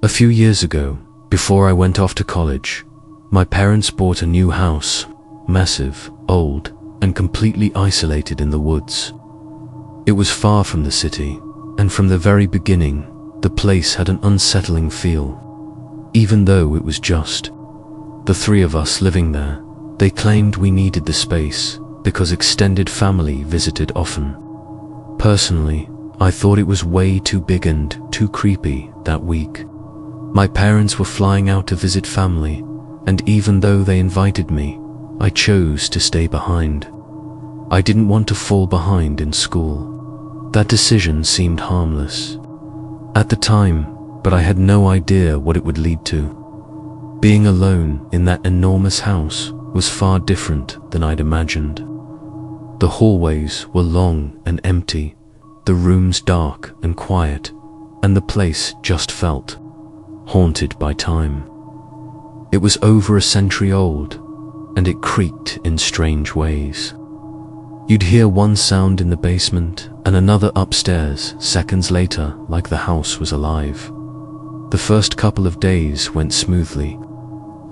A few years ago, before I went off to college, my parents bought a new house, massive, old, and completely isolated in the woods. It was far from the city, and from the very beginning, the place had an unsettling feel. Even though it was just the three of us living there, they claimed we needed the space because extended family visited often. Personally, I thought it was way too big and too creepy that week. My parents were flying out to visit family, and even though they invited me, I chose to stay behind. I didn't want to fall behind in school. That decision seemed harmless at the time, but I had no idea what it would lead to. Being alone in that enormous house was far different than I'd imagined. The hallways were long and empty, the rooms dark and quiet, and the place just felt haunted by time. It was over a century old, and it creaked in strange ways. You'd hear one sound in the basement and another upstairs seconds later, like the house was alive. The first couple of days went smoothly.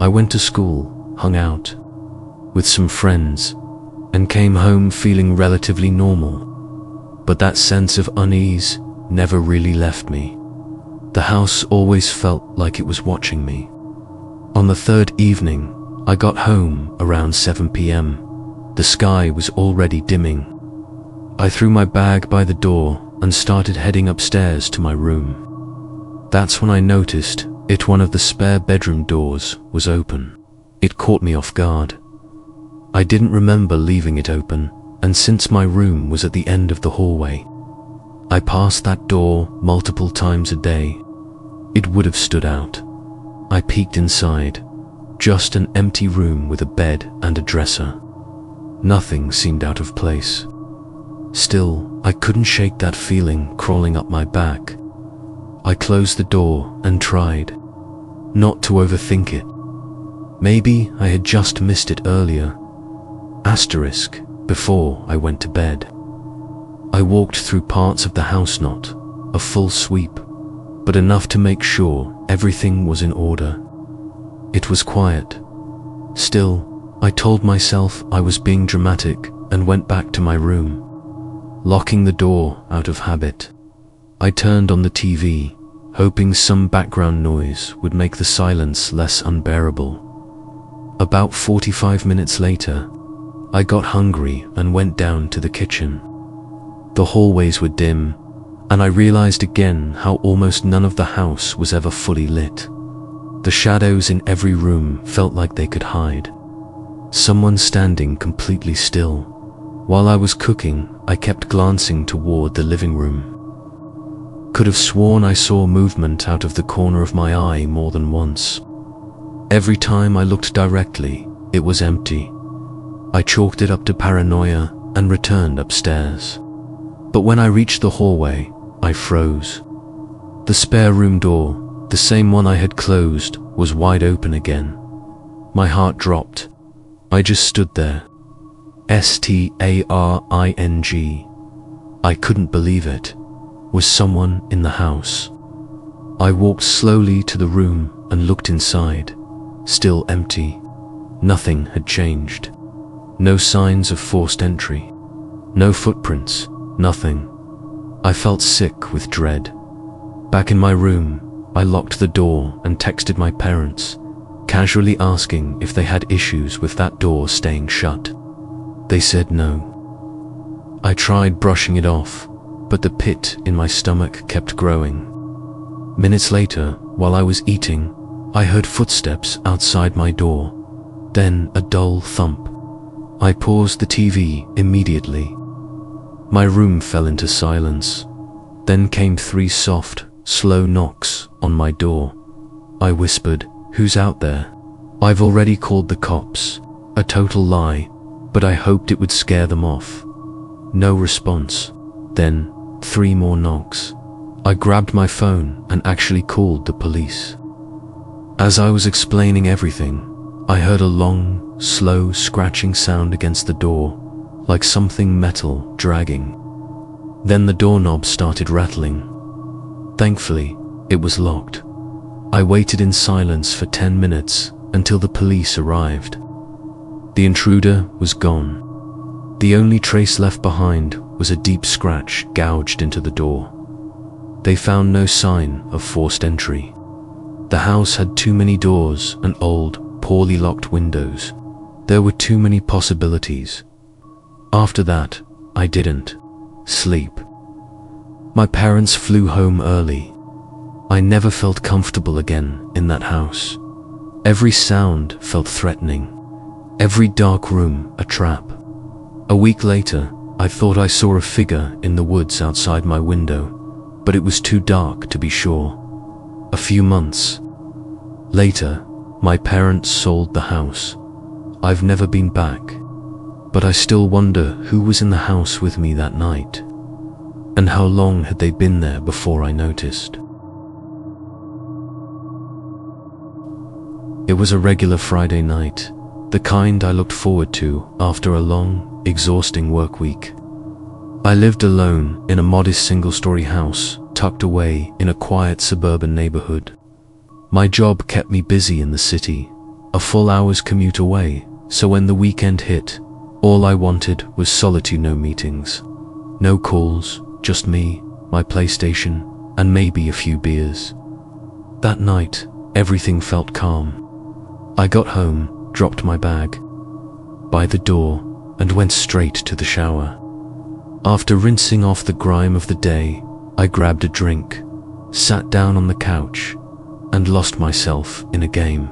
I went to school, hung out with some friends, and came home feeling relatively normal. But that sense of unease never really left me. The house always felt like it was watching me. On the third evening, I got home around 7 p.m. The sky was already dimming. I threw my bag by the door and started heading upstairs to my room. That's when I noticed one of the spare bedroom doors was open. It caught me off guard. I didn't remember leaving it open, and since my room was at the end of the hallway, I passed that door multiple times a day. It would have stood out. I peeked inside. Just an empty room with a bed and a dresser. Nothing seemed out of place. Still, I couldn't shake that feeling crawling up my back. I closed the door and tried not to overthink it. Maybe I had just missed it earlier. Asterisk, before I went to bed. I walked through parts of the house, not a full sweep, but enough to make sure everything was in order. It was quiet. Still, I told myself I was being dramatic and went back to my room, locking the door out of habit. I turned on the TV, hoping some background noise would make the silence less unbearable. About 45 minutes later, I got hungry and went down to the kitchen. The hallways were dim, and I realized again how almost none of the house was ever fully lit. The shadows in every room felt like they could hide. Someone standing completely still. While I was cooking, I kept glancing toward the living room. Could have sworn I saw movement out of the corner of my eye more than once. Every time I looked directly, it was empty. I chalked it up to paranoia and returned upstairs. But when I reached the hallway, I froze. The spare room door, the same one I had closed, was wide open again. My heart dropped. I just stood there. Staring. I couldn't believe it. Was someone in the house? I walked slowly to the room and looked inside. Still empty. Nothing had changed. No signs of forced entry. No footprints. Nothing. I felt sick with dread. Back in my room, I locked the door and texted my parents, casually asking if they had issues with that door staying shut. They said no. I tried brushing it off, but the pit in my stomach kept growing. Minutes later, while I was eating, I heard footsteps outside my door, then a dull thump. I paused the TV immediately. My room fell into silence. Then came 3 soft, slow knocks on my door. I whispered, "Who's out there?" I've already called the cops. A total lie, but I hoped it would scare them off. No response. Then 3 more knocks. I grabbed my phone and actually called the police. As I was explaining everything, I heard a long, slow scratching sound against the door, like something metal dragging. Then the doorknob started rattling. Thankfully, it was locked. I waited in silence for 10 minutes until the police arrived. The intruder was gone. The only trace left behind was a deep scratch gouged into the door. They found no sign of forced entry. The house had too many doors and old, poorly locked windows. There were too many possibilities. After that, I didn't sleep. My parents flew home early. I never felt comfortable again in that house. Every sound felt threatening. Every dark room a trap. A week later, I thought I saw a figure in the woods outside my window, but it was too dark to be sure. A few months later, my parents sold the house. I've never been back, but I still wonder who was in the house with me that night, and how long had they been there before I noticed. It was a regular Friday night, the kind I looked forward to after a long, exhausting work week. I lived alone in a modest single-story house tucked away in a quiet suburban neighborhood. My job kept me busy in the city, a full hour's commute away, so when the weekend hit, all I wanted was solitude. No meetings, no calls, just me, my PlayStation, and maybe a few beers. That night, everything felt calm. I got home, dropped my bag by the door, and went straight to the shower. After rinsing off the grime of the day, I grabbed a drink, sat down on the couch, and lost myself in a game.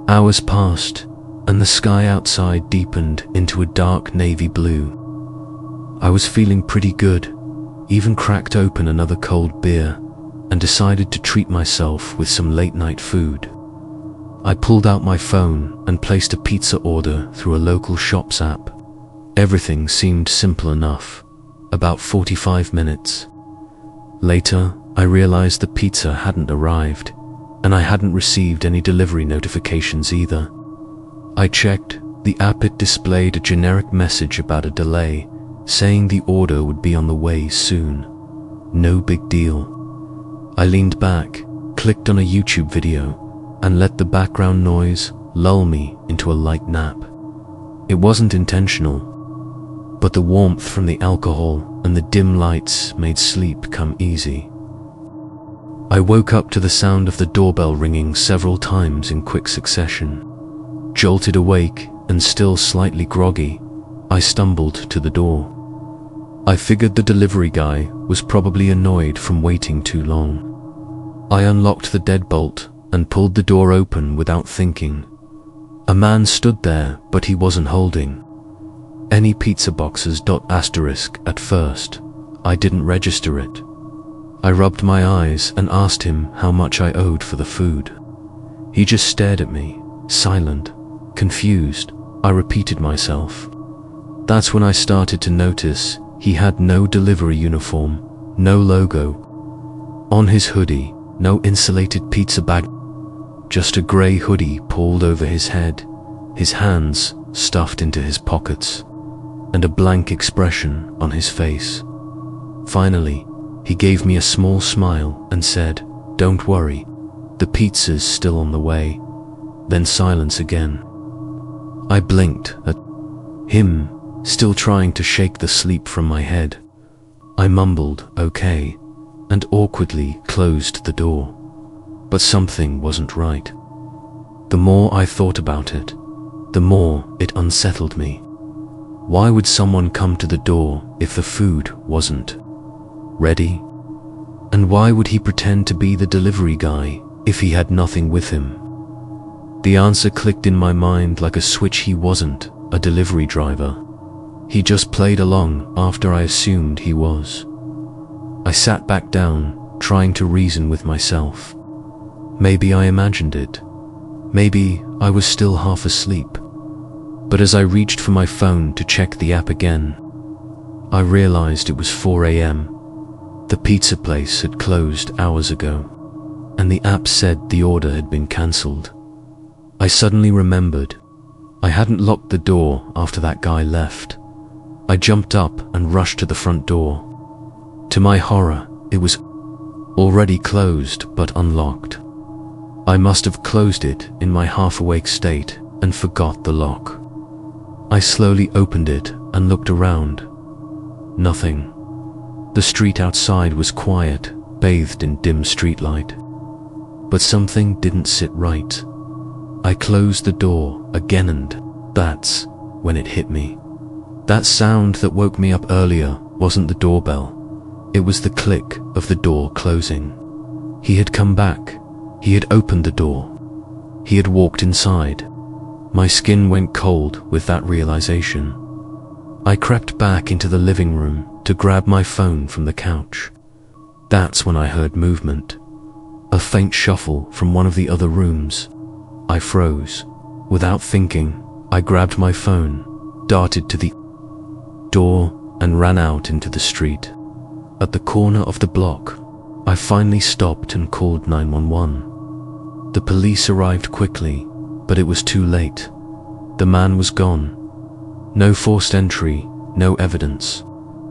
Hours passed, and the sky outside deepened into a dark navy blue. I was feeling pretty good, even cracked open another cold beer, and decided to treat myself with some late-night food. I pulled out my phone and placed a pizza order through a local shops app. Everything seemed simple enough. About 45 minutes later, I realized the pizza hadn't arrived, and I hadn't received any delivery notifications either. I checked the app. It displayed a generic message about a delay, saying the order would be on the way soon. No big deal. I leaned back, clicked on a YouTube video, and let the background noise lull me into a light nap. It wasn't intentional, but the warmth from the alcohol and the dim lights made sleep come easy. I woke up to the sound of the doorbell ringing several times in quick succession. Jolted awake and still slightly groggy, I stumbled to the door. I figured the delivery guy was probably annoyed from waiting too long. I unlocked the deadbolt and pulled the door open without thinking. A man stood there, but he wasn't holding any pizza boxes. At first, I didn't register it. I rubbed my eyes and asked him how much I owed for the food. He just stared at me, silent, confused. I repeated myself. That's when I started to notice he had no delivery uniform, no logo on his hoodie, no insulated pizza bag, just a grey hoodie pulled over his head, his hands stuffed into his pockets, and a blank expression on his face. Finally, he gave me a small smile and said, "Don't worry, the pizza's still on the way." Then silence again. I blinked at him, still trying to shake the sleep from my head. I mumbled, "Okay," and awkwardly closed the door. But something wasn't right. The more I thought about it, the more it unsettled me. Why would someone come to the door if the food wasn't ready? And why would he pretend to be the delivery guy if he had nothing with him? The answer clicked in my mind like a switch. He wasn't a delivery driver. He just played along after I assumed he was. I sat back down, trying to reason with myself. Maybe I imagined it. Maybe I was still half asleep. But as I reached for my phone to check the app again, I realized it was 4 a.m. The pizza place had closed hours ago, and the app said the order had been cancelled. I suddenly remembered I hadn't locked the door after that guy left. I jumped up and rushed to the front door. To my horror, it was already closed but unlocked. I must have closed it in my half-awake state and forgot the lock. I slowly opened it and looked around. Nothing. The street outside was quiet, bathed in dim streetlight. But something didn't sit right. I closed the door again, and that's when it hit me. That sound that woke me up earlier wasn't the doorbell. It was the click of the door closing. He had come back. He had opened the door. He had walked inside. My skin went cold with that realization. I crept back into the living room to grab my phone from the couch. That's when I heard movement. A faint shuffle from one of the other rooms. I froze. Without thinking, I grabbed my phone, darted to the door, and ran out into the street. At the corner of the block, I finally stopped and called 911. The police arrived quickly, but it was too late. The man was gone. No forced entry, no evidence.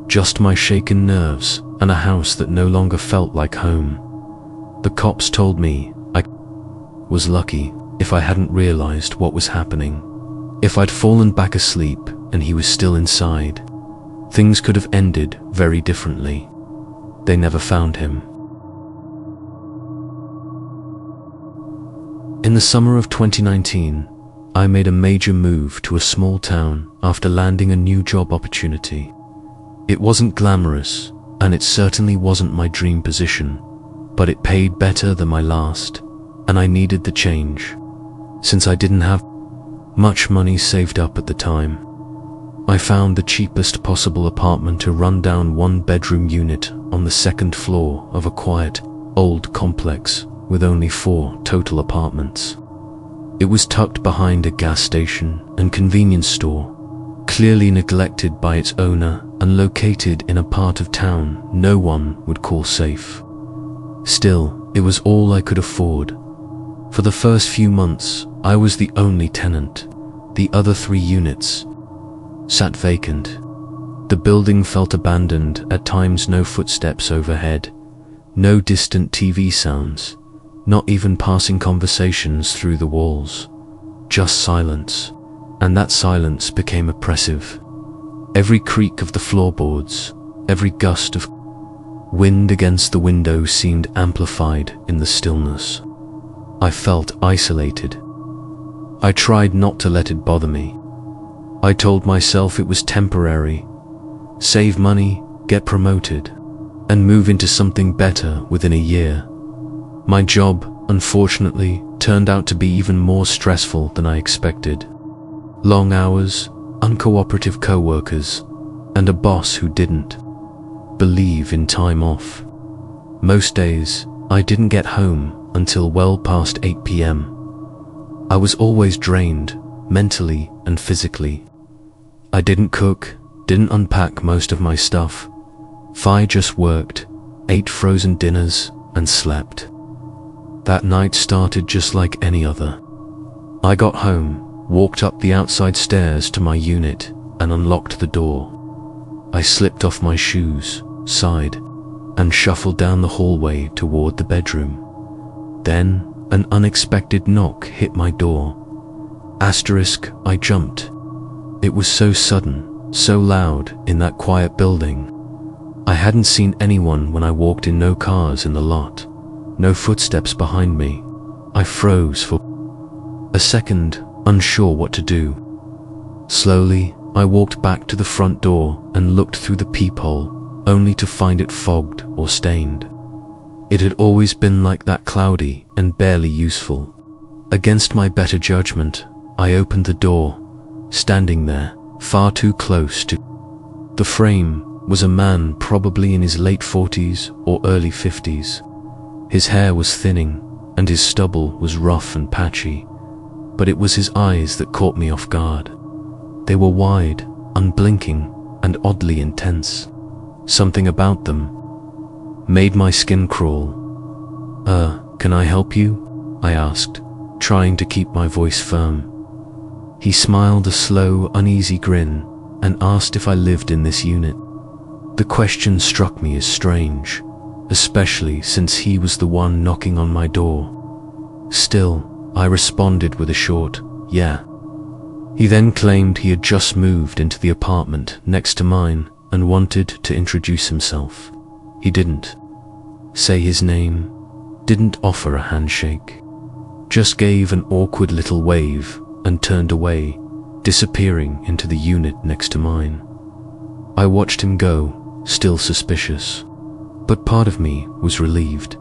Just my shaken nerves and a house that no longer felt like home. The cops told me I was lucky if I hadn't realized what was happening. If I'd fallen back asleep and he was still inside, things could have ended very differently. They never found him. In the summer of 2019, I made a major move to a small town after landing a new job opportunity. It wasn't glamorous, and it certainly wasn't my dream position, but it paid better than my last, and I needed the change. Since I didn't have much money saved up at the time, I found the cheapest possible apartment, a rundown one-bedroom unit on the second floor of a quiet, old complex with only 4 total apartments. It was tucked behind a gas station and convenience store, clearly neglected by its owner and located in a part of town no one would call safe. Still, it was all I could afford. For the first few months, I was the only tenant. The other 3 units sat vacant. The building felt abandoned, at times no footsteps overhead, no distant TV sounds, not even passing conversations through the walls. Just silence, and that silence became oppressive. Every creak of the floorboards, every gust of wind against the window seemed amplified in the stillness. I felt isolated. I tried not to let it bother me. I told myself it was temporary. Save money, get promoted, and move into something better within a year. My job, unfortunately, turned out to be even more stressful than I expected. Long hours, uncooperative co-workers, and a boss who didn't believe in time off. Most days, I didn't get home until well past 8 p.m. I was always drained, mentally and physically. I didn't cook, didn't unpack most of my stuff. I just worked, ate frozen dinners, and slept. That night started just like any other. I got home, walked up the outside stairs to my unit, and unlocked the door. I slipped off my shoes, sighed, and shuffled down the hallway toward the bedroom. Then, an unexpected knock hit my door. I jumped. It was so sudden, so loud in that quiet building. I hadn't seen anyone when I walked in, no cars in the lot, no footsteps behind me. I froze for a second, unsure what to do. Slowly, I walked back to the front door and looked through the peephole, only to find it fogged or stained. It had always been like that, cloudy and barely useful. Against my better judgment, I opened the door. Standing there, far too close to the frame, was a man probably in his late 40s or early 50s. His hair was thinning, and his stubble was rough and patchy, but it was his eyes that caught me off guard. They were wide, unblinking, and oddly intense. Something about them made my skin crawl. Can I help you?" I asked, trying to keep my voice firm. He smiled a slow, uneasy grin and asked if I lived in this unit. The question struck me as strange, especially since he was the one knocking on my door. Still, I responded with a short, "Yeah." He then claimed he had just moved into the apartment next to mine and wanted to introduce himself. He didn't say his name, didn't offer a handshake, just gave an awkward little wave and turned away, disappearing into the unit next to mine. I watched him go, still suspicious, but part of me was relieved.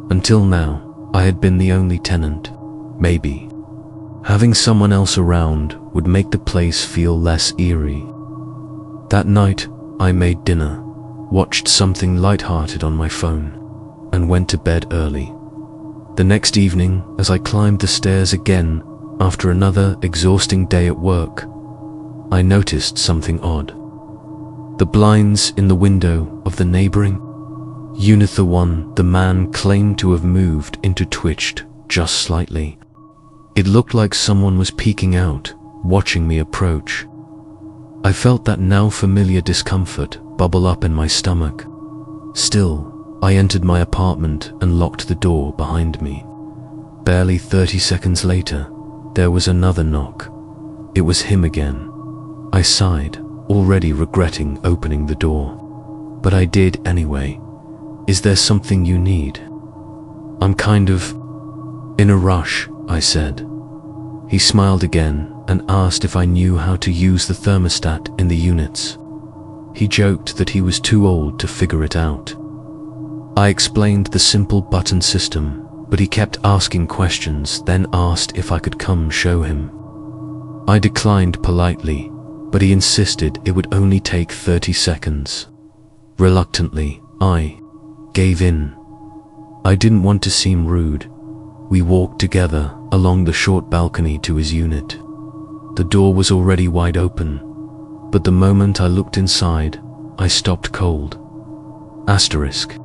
Until now, I had been the only tenant. Maybe having someone else around would make the place feel less eerie. That night, I made dinner, watched something light-hearted on my phone, and went to bed early. The next evening, as I climbed the stairs again after another exhausting day at work, I noticed something odd. The blinds in the window of the neighboring unit, the one the man claimed to have moved into, twitched just slightly. It looked like someone was peeking out, watching me approach. I felt that now familiar discomfort bubble up in my stomach. Still, I entered my apartment and locked the door behind me. Barely 30 seconds later, there was another knock. It was him again. I sighed, already regretting opening the door. But I did anyway. "Is there something you need?" "I'm kind of in a rush," I said. He smiled again and asked if I knew how to use the thermostat in the units. He joked that he was too old to figure it out. I explained the simple button system, but he kept asking questions, then asked if I could come show him. I declined politely, but he insisted it would only take 30 seconds. Reluctantly, I gave in. I didn't want to seem rude. We walked together along the short balcony to his unit. The door was already wide open, but the moment I looked inside, I stopped cold. Asterisk.